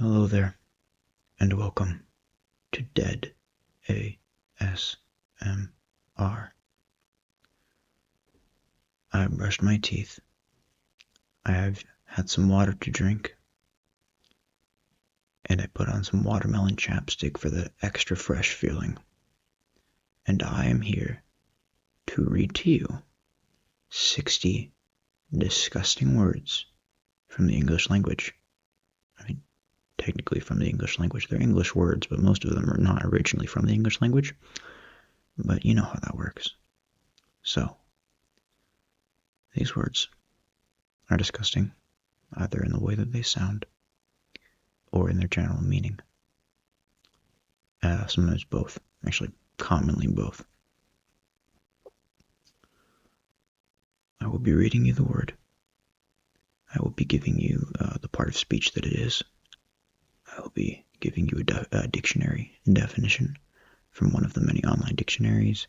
Hello there, and welcome to Dead ASMR. I brushed my teeth. I have had some water to drink, and I put on some watermelon chapstick for the extra fresh feeling. And I am here to read to you 60 disgusting words from the English language. I mean, technically from the English language. They're English words, but most of them are not originally from the English language. But you know how that works. So, these words are disgusting, either in the way that they sound or in their general meaning. Sometimes both. Actually, commonly both. I will be reading you the word. I will be giving you the part of speech that it is. I will be giving you a dictionary definition from one of the many online dictionaries,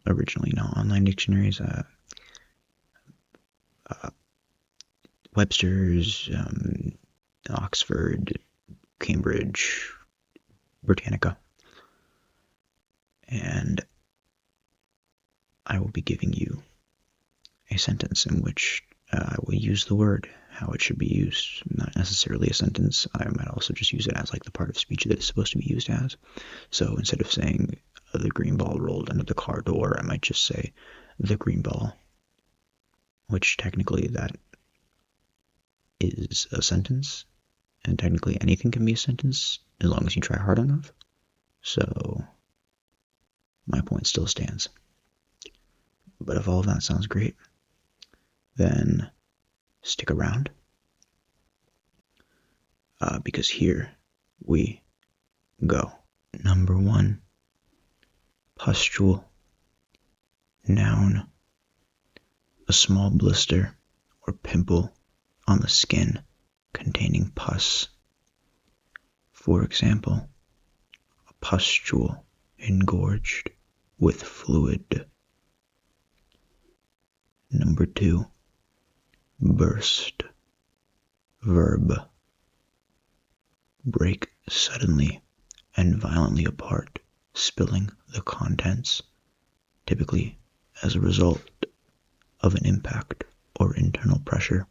originally not online dictionaries, Webster's, Oxford, Cambridge, Britannica. And I will be giving you a sentence in which I will use the word, how it should be used. Not necessarily a sentence. I might also just use it as like the part of speech that it's supposed to be used as. So instead of saying the green ball rolled under the car door, I might just say the green ball, which technically that is a sentence, and technically anything can be a sentence as long as you try hard enough. So my point still stands. But if all of that sounds great, then stick around, because here we go. Number 1, pustule. Noun, a small blister or pimple on the skin containing pus. For example, a pustule engorged with fluid. Number 2, burst. Verb, break suddenly and violently apart, spilling the contents, typically as a result of an impact or internal pressure.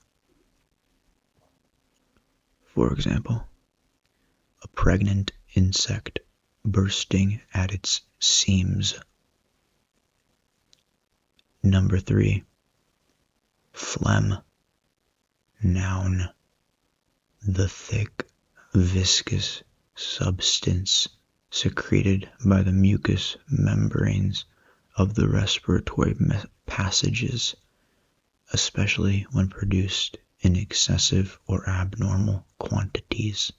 For example, a pregnant insect bursting at its seams. Number 3, phlegm. Noun, the thick, viscous substance secreted by the mucous membranes of the respiratory passages, especially when produced in excessive or abnormal quantities.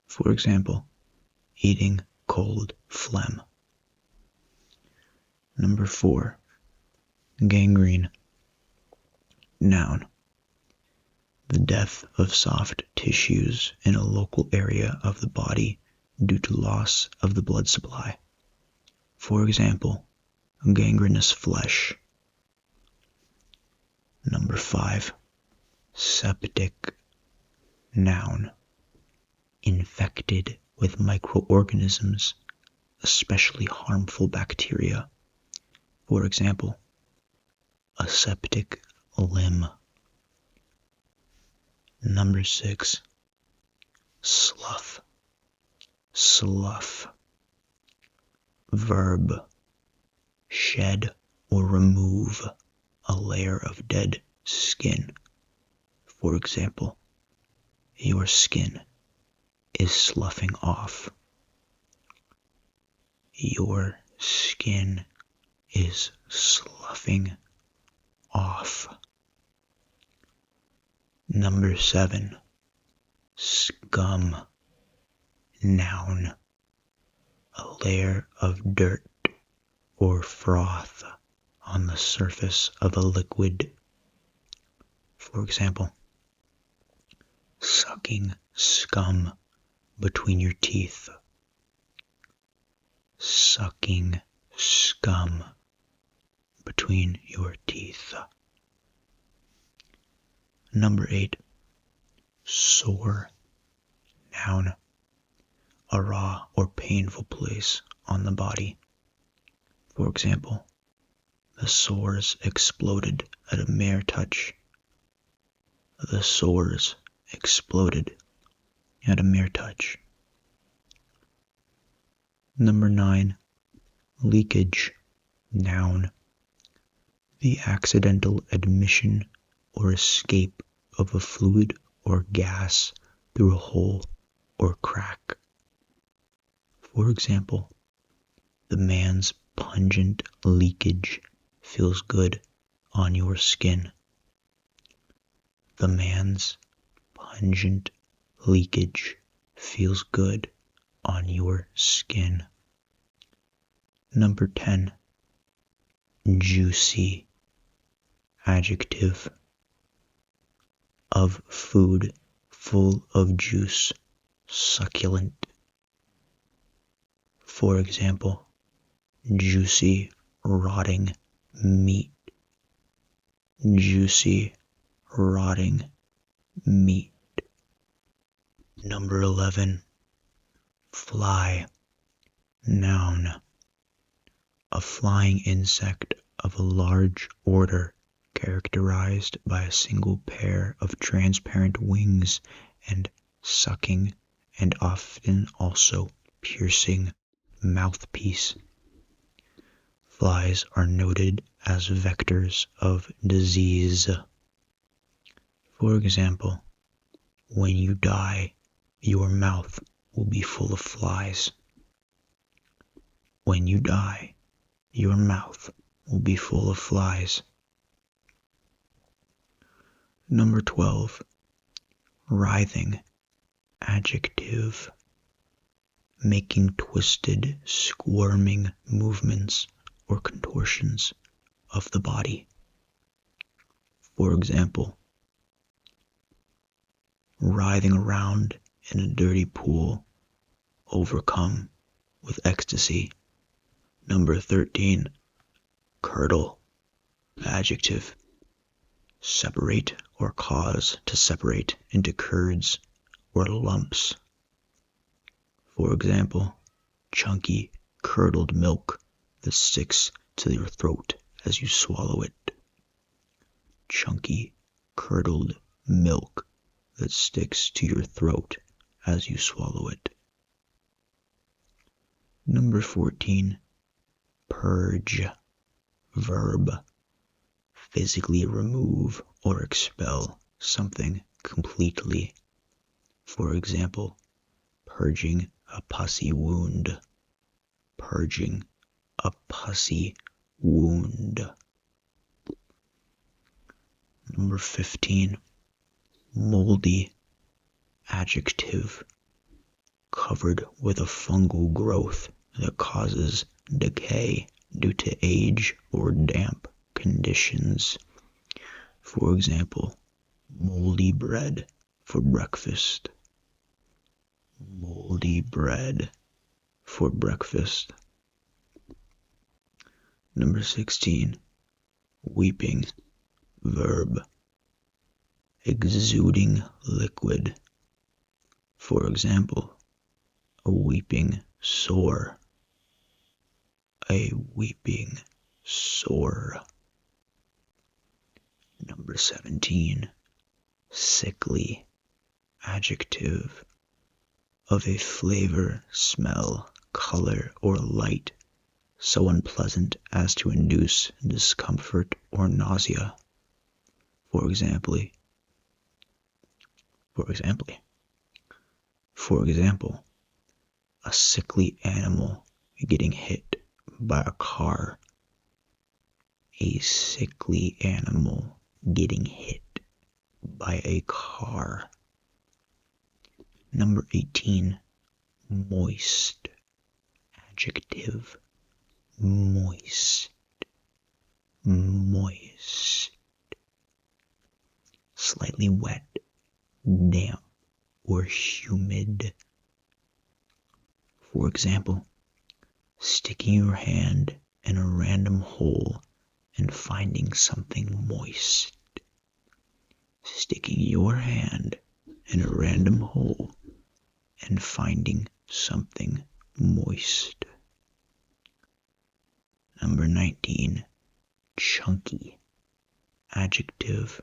For example, eating cold phlegm. Number 4, gangrene. Noun, the death of soft tissues in a local area of the body due to loss of the blood supply. For example, gangrenous flesh. Number 5, septic. Noun, infected with microorganisms, especially harmful bacteria. For example, a septic limb. Number 6, slough. Slough. Verb, shed or remove a layer of dead skin. For example, your skin is sloughing off. Your skin is sloughing off. Number 7, scum. Noun, a layer of dirt or froth on the surface of a liquid. For example, sucking scum between your teeth. Sucking scum between your teeth. Number 8, sore. Noun, a raw or painful place on the body. For example, the sores exploded at a mere touch. The sores exploded at a mere touch. Number 9, leakage, noun. The accidental admission or escape of a fluid or gas through a hole or crack. For example, the man's pungent leakage feels good on your skin. The man's pungent leakage feels good on your skin. Number 10, juicy, adjective. Of food full of juice, succulent. For example, juicy, rotting meat. Juicy, rotting meat. Number 11, fly, noun. A flying insect of a large order characterized by a single pair of transparent wings and sucking and often also piercing mouthpiece. Flies are noted as vectors of disease. For example, when you die, your mouth will be full of flies. When you die, your mouth will be full of flies. Number 12, writhing, adjective. Making twisted, squirming movements or contortions of the body. For example, writhing around in a dirty pool, overcome with ecstasy. Number 13, curdle, adjective. Separate or cause to separate into curds or lumps. For example, chunky, curdled milk that sticks to your throat as you swallow it. Chunky, curdled milk that sticks to your throat as you swallow it. Number 14, purge, verb. Physically remove or expel something completely. For example, purging a pussy wound. Purging a pussy wound. Number 15, moldy, adjective. Covered with a fungal growth that causes decay due to age or damp conditions. For example, moldy bread for breakfast. Moldy bread for breakfast. Number 16, weeping, verb. Exuding liquid. For example, a weeping sore. A weeping sore. Number 17, sickly, adjective. Of a flavor, smell, color, or light so unpleasant as to induce discomfort or nausea. For example, a sickly animal getting hit by a car. A sickly animal getting hit by a car. Number 18, moist, adjective. Moist, moist. Slightly wet, damp, or humid. For example, sticking your hand in a random hole and finding something moist. Sticking your hand in a random hole and finding something moist. Number 19, chunky. Adjective,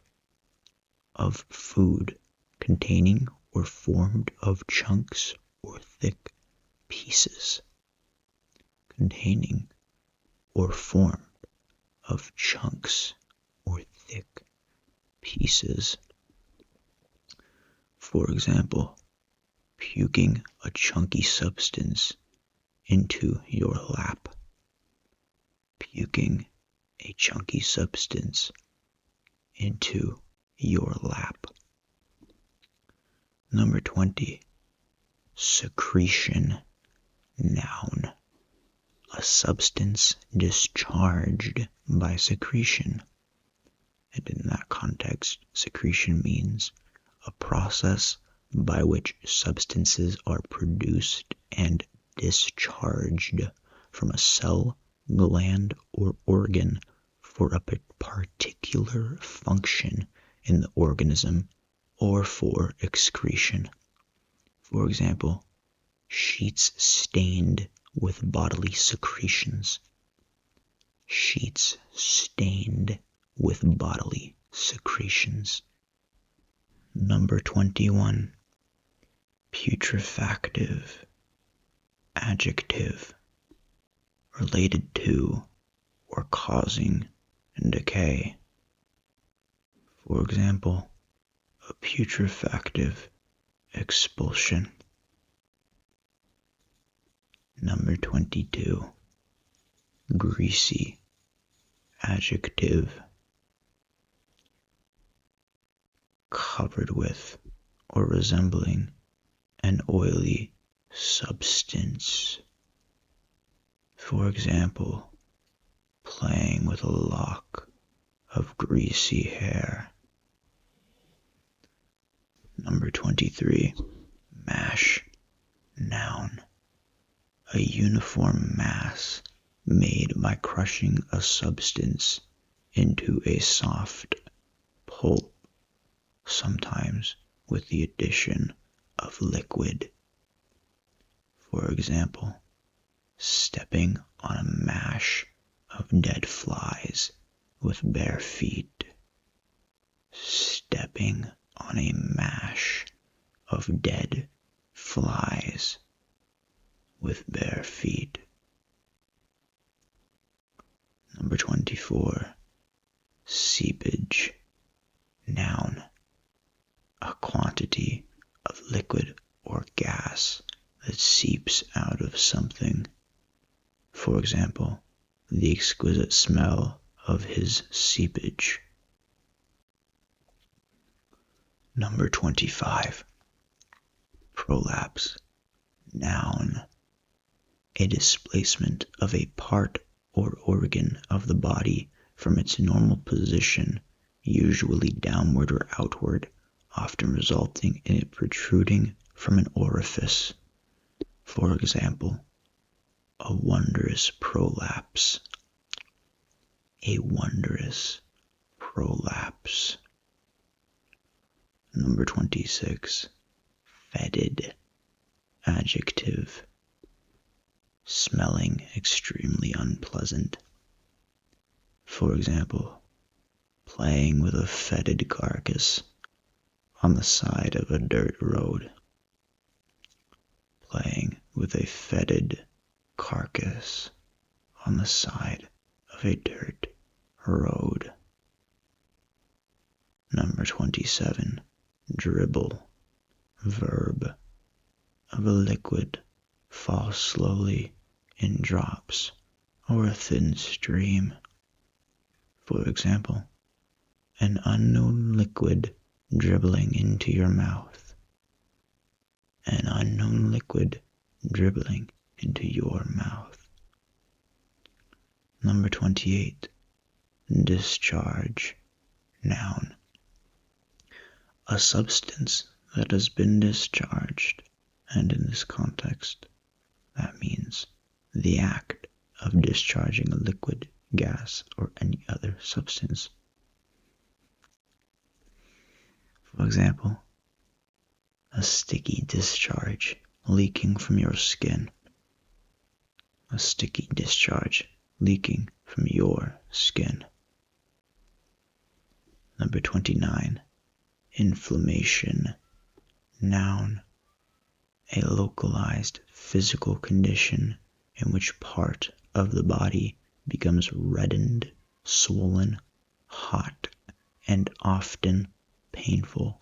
of food containing or formed of chunks or thick pieces. Containing or formed of chunks or thick pieces. For example, puking a chunky substance into your lap. Puking a chunky substance into your lap. Number 20, secretion. Noun, a substance discharged by secretion. And in that context, secretion means a process by which substances are produced and discharged from a cell, gland, or organ for a particular function in the organism or for excretion. For example, sheets stained with bodily secretions. Sheets stained with bodily secretions. Number 21, putrefactive. Adjective, related to or causing decay. For example, a putrefactive expulsion. Number 22, greasy. Adjective, covered with or resembling an oily substance. For example, playing with a lock of greasy hair. Number 23, mash. Noun, a uniform mass made by crushing a substance into a soft pulp, sometimes with the addition of liquid. For example, stepping on a mash of dead flies with bare feet. Stepping on a mash of dead flies with bare feet. Number 24, seepage. Noun, a quantity of liquid or gas that seeps out of something. For example, the exquisite smell of his seepage. Number 25, prolapse. Noun, a displacement of a part or organ of the body from its normal position, usually downward or outward, often resulting in it protruding from an orifice. For example, a wondrous prolapse. A wondrous prolapse. Number 26, fetid. Adjective, smelling extremely unpleasant. For example, playing with a fetid carcass on the side of a dirt road. Playing with a fetid carcass on the side of a dirt road. Number 27, dribble. Verb, of a liquid fall slowly in drops or a thin stream. For example, an unknown liquid dribbling into your mouth. An unknown liquid dribbling into your mouth. Number 28, discharge. Noun, a substance that has been discharged, and in this context, that means the act of discharging a liquid, gas, or any other substance. For example, a sticky discharge leaking from your skin. A sticky discharge leaking from your skin. Number 29. Inflammation. Noun. A localized physical condition in which part of the body becomes reddened, swollen, hot, and often painful,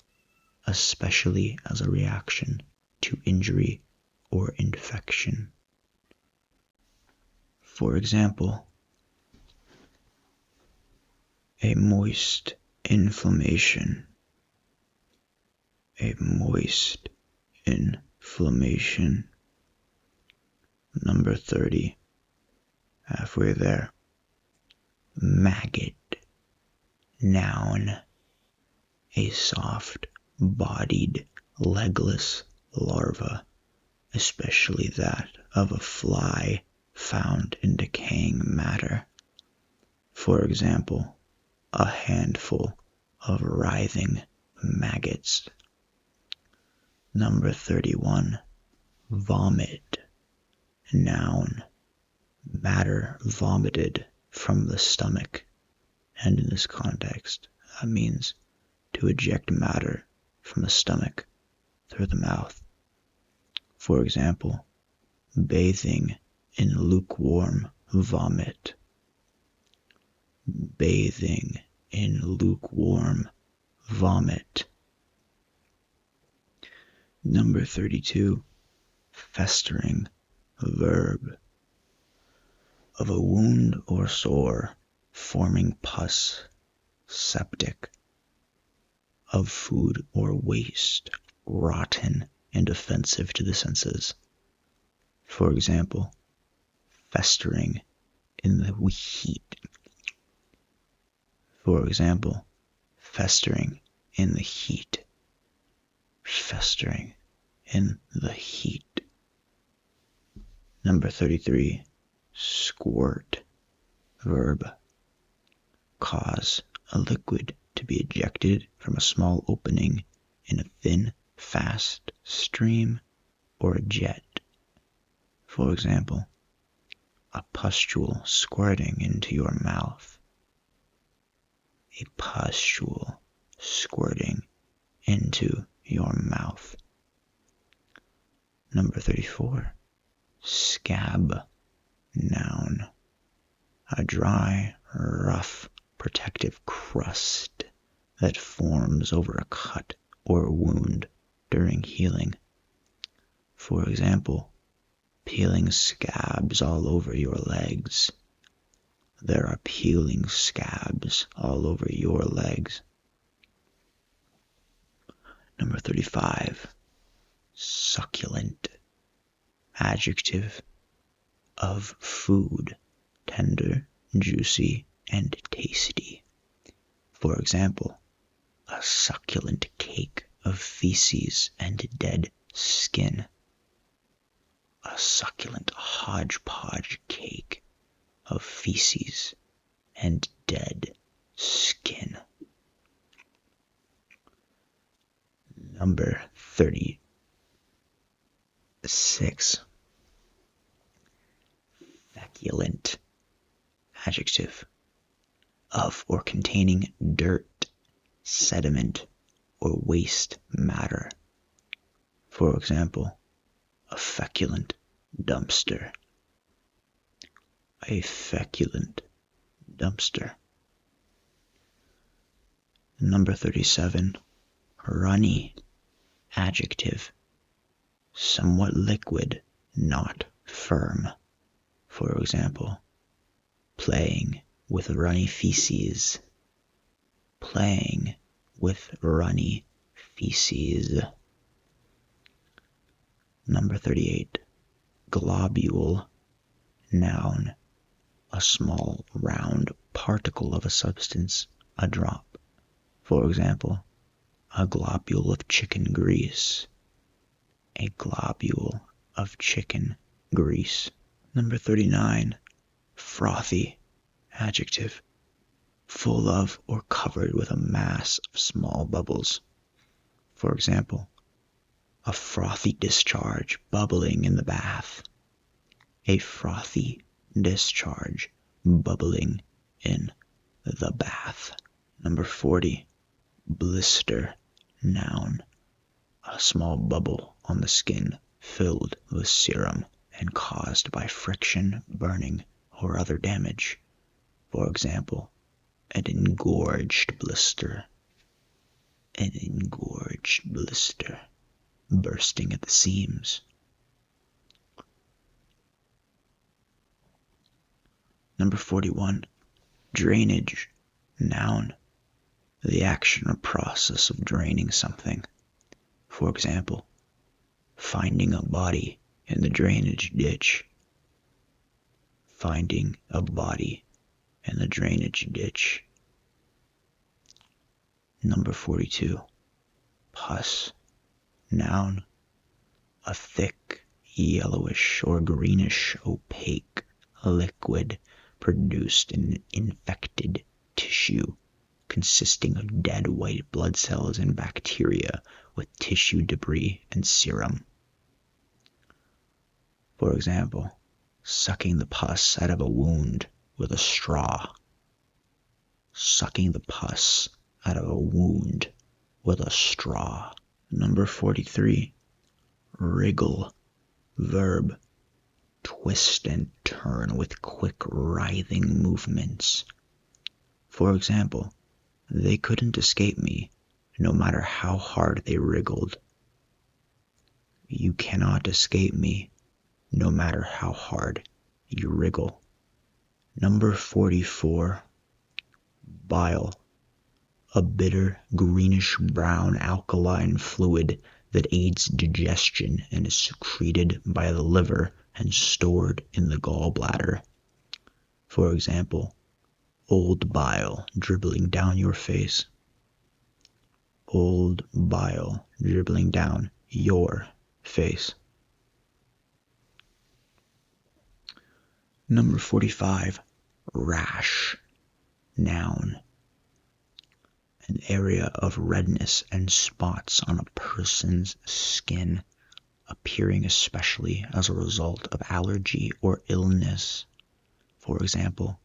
especially as a reaction to injury or infection. For example, a moist inflammation. A moist inflammation. Number 30. Halfway there. Maggot. Noun. A soft-bodied, legless larva, especially that of a fly found in decaying matter. For example, a handful of writhing maggots. Number 31. Vomit. Noun. Matter vomited from the stomach, and in this context, that means to eject matter from the stomach through the mouth. For example, bathing in lukewarm vomit. Bathing in lukewarm vomit. Number 32. Festering. Verb. Of a wound or sore forming pus, septic. Of food or waste, rotten and offensive to the senses. For example, festering in the heat. For example, festering in the heat. Festering in the heat. Number 33. Squirt. Verb. Cause a liquid to be ejected from a small opening in a thin, fast stream or a jet. For example, a pustule squirting into your mouth. A pustule squirting into your mouth. Number 34. Scab. Noun. A dry, rough, protective crust that forms over a cut or wound during healing. For example, peeling scabs all over your legs. There are peeling scabs all over your legs. Number 35. Succulent. Adjective. Of food, tender, juicy, and tasty. For example, a succulent cake of feces and dead skin. A succulent hodgepodge cake of feces and dead skin. Number 36. Feculent. Adjective. Of or containing dirt, sediment, or waste matter. For example, a feculent dumpster. A feculent dumpster. Number 37. Runny. Adjective. Somewhat liquid, not firm. For example, playing with runny feces. Playing with runny feces. Number 38. Globule. Noun. A small, round particle of a substance, a drop. For example, a globule of chicken grease. A globule of chicken grease. Number 39. Frothy. Adjective. Full of or covered with a mass of small bubbles. For example, A frothy discharge bubbling in the bath. A frothy discharge bubbling in the bath. Number 40. Blister. Noun. A small bubble on the skin filled with serum and caused by friction, burning, or other damage. For example, an engorged blister. An engorged blister. Bursting at the seams. Number 41. Drainage. Noun. The action or process of draining something. For example, finding a body in the drainage ditch. Finding a body in the drainage ditch. Number 42. Pus. Noun. A thick, yellowish or greenish opaque liquid produced in infected tissue consisting of dead white blood cells and bacteria with tissue debris and serum. For example, sucking the pus out of a wound with a straw. Sucking the pus out of a wound with a straw. Number 43. Wriggle. Verb. Twist and turn with quick writhing movements. For example, they couldn't escape me, no matter how hard they wriggled. You cannot escape me, no matter how hard you wriggle. Number 44. Bile. A bitter, greenish-brown alkaline fluid that aids digestion and is secreted by the liver and stored in the gallbladder. For example, old bile dribbling down your face. Old bile dribbling down your face. Number 45. Rash. Noun. An area of redness and spots on a person's skin, appearing especially as a result of allergy or illness. For example,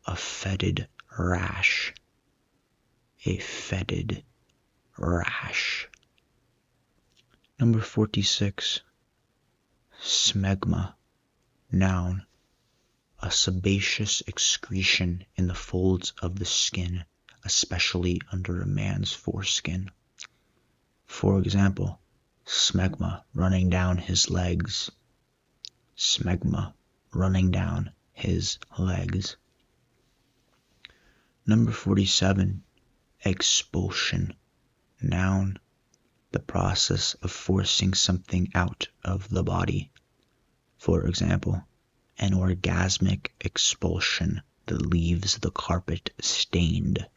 a fetid rash. A fetid rash. Number 46. Smegma. Noun. A sebaceous excretion in the folds of the skin, especially under a man's foreskin. For example, smegma running down his legs. Smegma running down his legs. Number 47. Expulsion. Noun. The process of forcing something out of the body. For example, an orgasmic expulsion that leaves the carpet stained.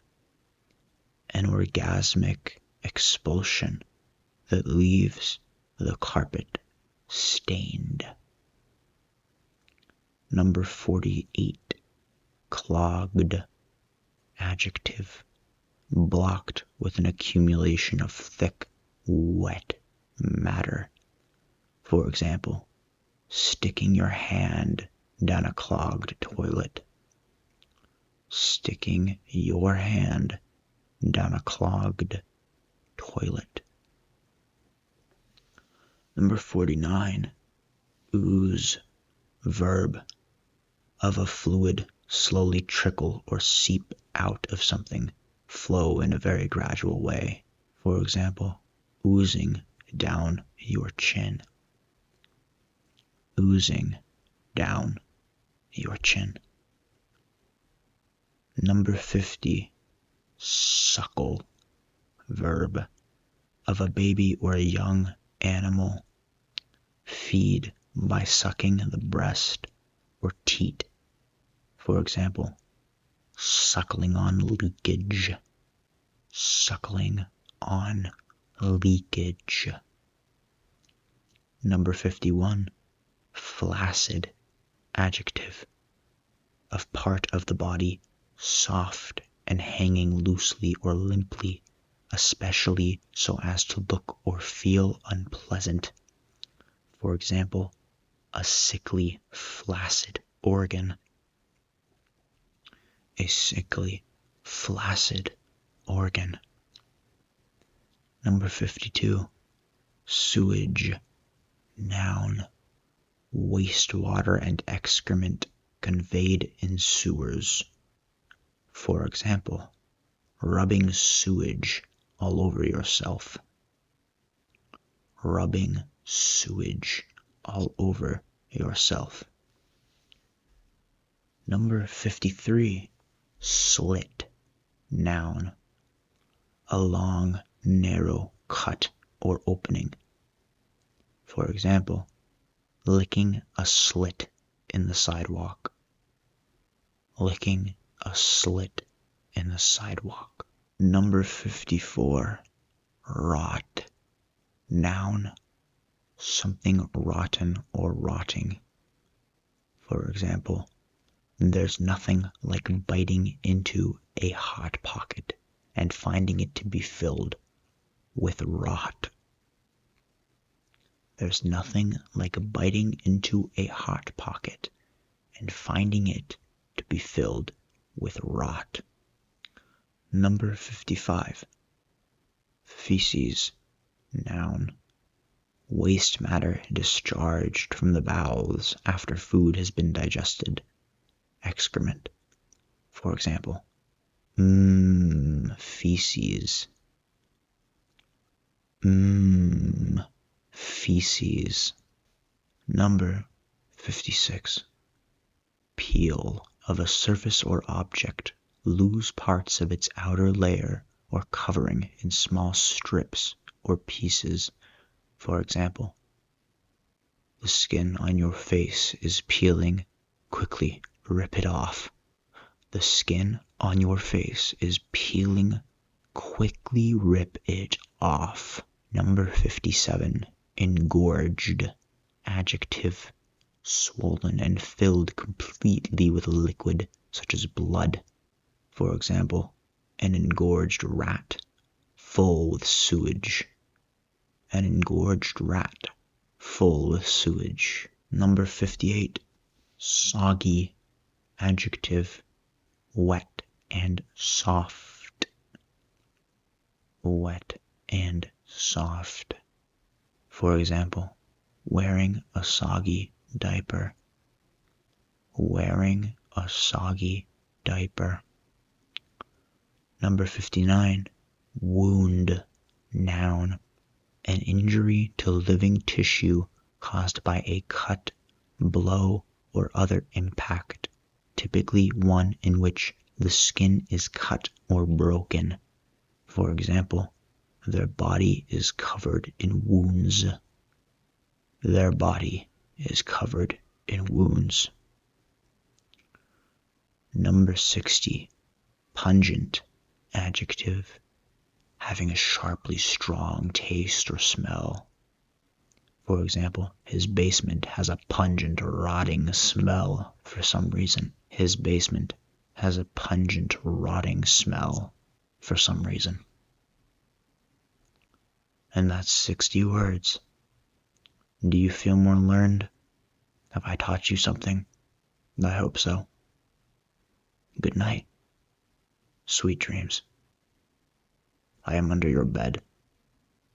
An orgasmic expulsion that leaves the carpet stained. Number 48. Clogged. Adjective. Blocked with an accumulation of thick, wet matter. For example, sticking your hand down a clogged toilet. Sticking your hand down a clogged toilet. Number 49. Ooze. Verb. Of a fluid slowly trickle or seep out of something, flow in a very gradual way. For example, oozing down your chin. Oozing down your chin. Number 50. Suckle. Verb. Of a baby or a young animal. Feed by sucking the breast or teat. For example, suckling on leakage. Suckling on leakage. Number 51. Flaccid. Adjective. Of part of the body soft and hanging loosely or limply, especially so as to look or feel unpleasant. For example, a sickly, flaccid organ. A sickly, flaccid organ. Number 52, sewage, noun, wastewater and excrement conveyed in sewers. For example, rubbing sewage all over yourself. Rubbing sewage all over yourself. Number 53, slit, noun, a long, narrow cut or opening. For example, licking a slit in the sidewalk. Licking a slit in the sidewalk. Number 54, rot, noun, something rotten or rotting. For example, there's nothing like biting into a hot pocket and finding it to be filled with rot. There's nothing like biting into a hot pocket and finding it to be filled with rot. Number 55, feces, noun, waste matter discharged from the bowels after food has been digested. Excrement. For example, feces. Feces. Number 56. Peel of a surface or object, lose parts of its outer layer or covering in small strips or pieces. For example, the skin on your face is peeling. Quickly rip it off. The skin on your face is peeling. Quickly rip it off. Number 57. Engorged. Adjective. Swollen and filled completely with liquid, such as blood. For example, an engorged rat, full with sewage. An engorged rat, full with sewage. Number 58. Soggy. Adjective. Wet and soft. Wet and soft. For example, wearing a soggy diaper. Wearing a soggy diaper. Number 59. Wound, noun, an injury to living tissue caused by a cut, blow, or other impact, typically one in which the skin is cut or broken. For example, their body is covered in wounds. Their body is covered in wounds. Number 60. Pungent. Adjective. Having a sharply strong taste or smell. For example, his basement has a pungent, rotting smell for some reason. His basement has a pungent, rotting smell for some reason. And that's 60 words. Do you feel more learned? Have I taught you something? I hope so. Good night. Sweet dreams. I am under your bed.